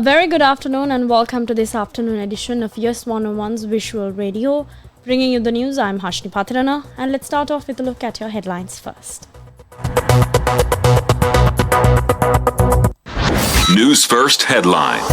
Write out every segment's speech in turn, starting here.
A very good afternoon and welcome to this afternoon edition of Yes 101's Visual Radio. Bringing you the news, I'm Hashni Patrana, and let's start off with a look at your headlines first. News First headline.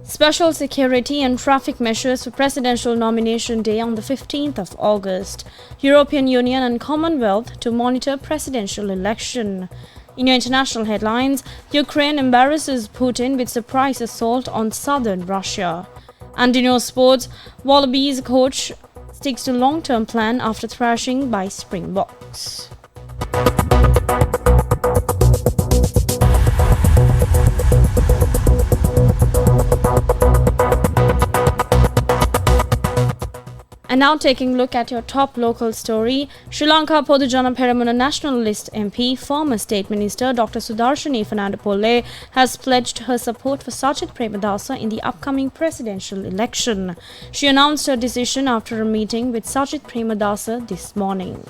Special security and traffic measures for presidential nomination day on the 15th of August. European Union and Commonwealth to monitor presidential election. In your international headlines, Ukraine embarrasses Putin with surprise assault on southern Russia. And in your sports, Wallabies coach sticks to long-term plan after thrashing by Springboks. And now taking a look at your top local story, Sri Lanka Podujana Peramuna Nationalist MP, former State Minister Dr. Sudarshani Fernandopulle has pledged her support for Sajith Premadasa in the upcoming presidential election. She announced her decision after a meeting with Sajith Premadasa this morning.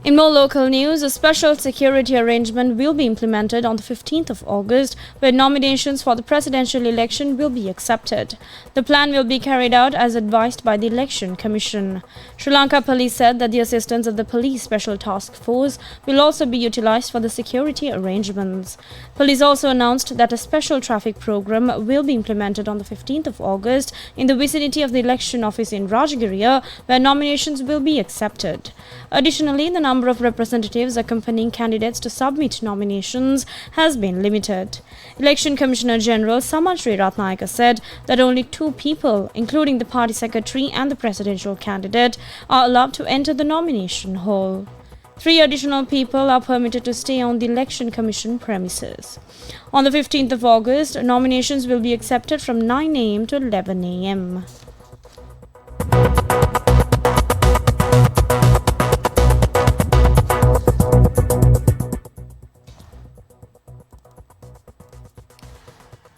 In more local news, a special security arrangement will be implemented on the 15th of August, where nominations for the presidential election will be accepted. The plan will be carried out as advised by the Election Commission. Sri Lanka Police said that the assistance of the Police Special Task Force will also be utilized for the security arrangements. Police also announced that a special traffic program will be implemented on the 15th of August in the vicinity of the election office in Rajagiriya, where nominations will be accepted. Additionally, the number of representatives accompanying candidates to submit nominations has been limited. Election Commissioner General Samanshri Ratnayaka said that only 2 people, including the party secretary and the presidential candidate, are allowed to enter the nomination hall. 3 additional people are permitted to stay on the Election Commission premises. On the 15th of August, nominations will be accepted from 9 a.m. to 11 a.m.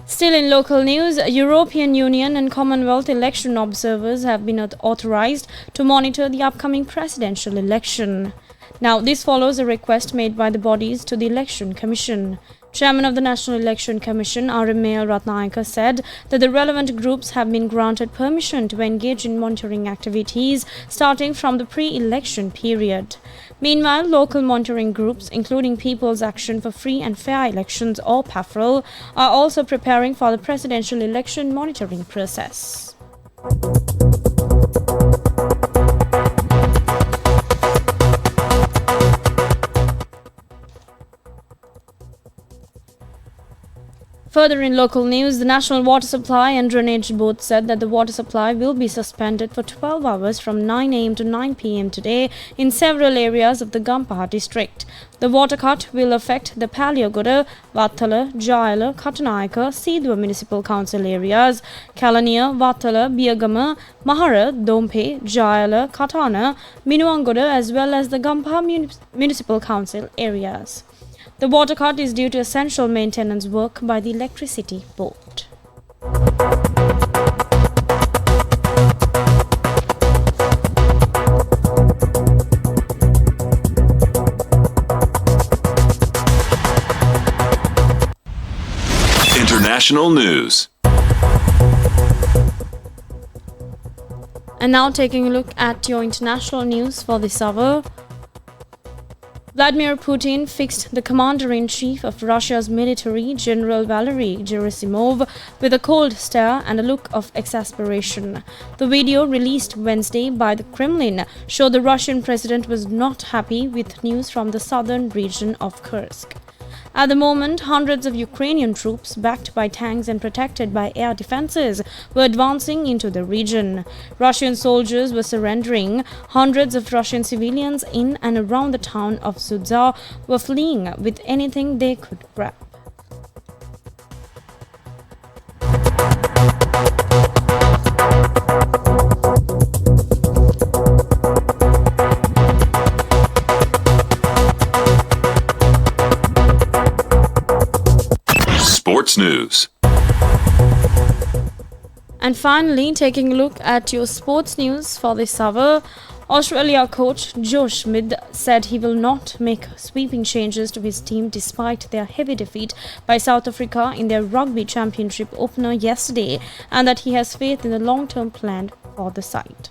Still in local news, European Union and Commonwealth election observers have been authorized to monitor the upcoming presidential election. Now, this follows a request made by the bodies to the Election Commission. Chairman of the National Election Commission, R.M. Ratnayaka, said that the relevant groups have been granted permission to engage in monitoring activities starting from the pre-election period. Meanwhile, local monitoring groups, including People's Action for Free and Fair Elections or PAFREL, are also preparing for the presidential election monitoring process. Further in local news, the National Water Supply and Drainage Board said that the water supply will be suspended for 12 hours from 9 a.m. to 9 p.m. today in several areas of the Gampaha district. The water cut will affect the Paliagoda, Vattala, Jayala, Katanayaka, Sidwa Municipal Council areas, Kalaniya, Vattala, Biyagama, Mahara, Dompe, Jayala, Katana, Minuangoda as well as the Gampaha Municipal Council areas. The water cut is due to essential maintenance work by the Electricity Board. International news. And now taking a look at your international news for this hour. Vladimir Putin fixed the commander-in-chief of Russia's military, General Valery Gerasimov, with a cold stare and a look of exasperation. The video released Wednesday by the Kremlin showed the Russian president was not happy with news from the southern region of Kursk. At the moment, hundreds of Ukrainian troops, backed by tanks and protected by air defenses, were advancing into the region. Russian soldiers were surrendering. Hundreds of Russian civilians in and around the town of Sudzha were fleeing with anything they could grab. Sports news. And finally, taking a look at your sports news for this hour, Australia coach Joe Schmidt said he will not make sweeping changes to his team despite their heavy defeat by South Africa in their rugby championship opener yesterday, and that he has faith in the long-term plan for the side.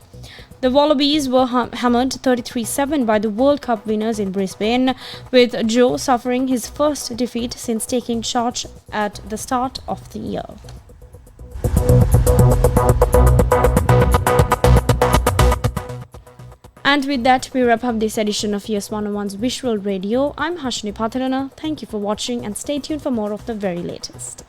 The Wallabies were hammered 33-7 by the World Cup winners in Brisbane, with Joe suffering his first defeat since taking charge at the start of the year. And with that, we wrap up this edition of US 101's Visual Radio. I'm Hashini Patharana. Thank you for watching and stay tuned for more of the very latest.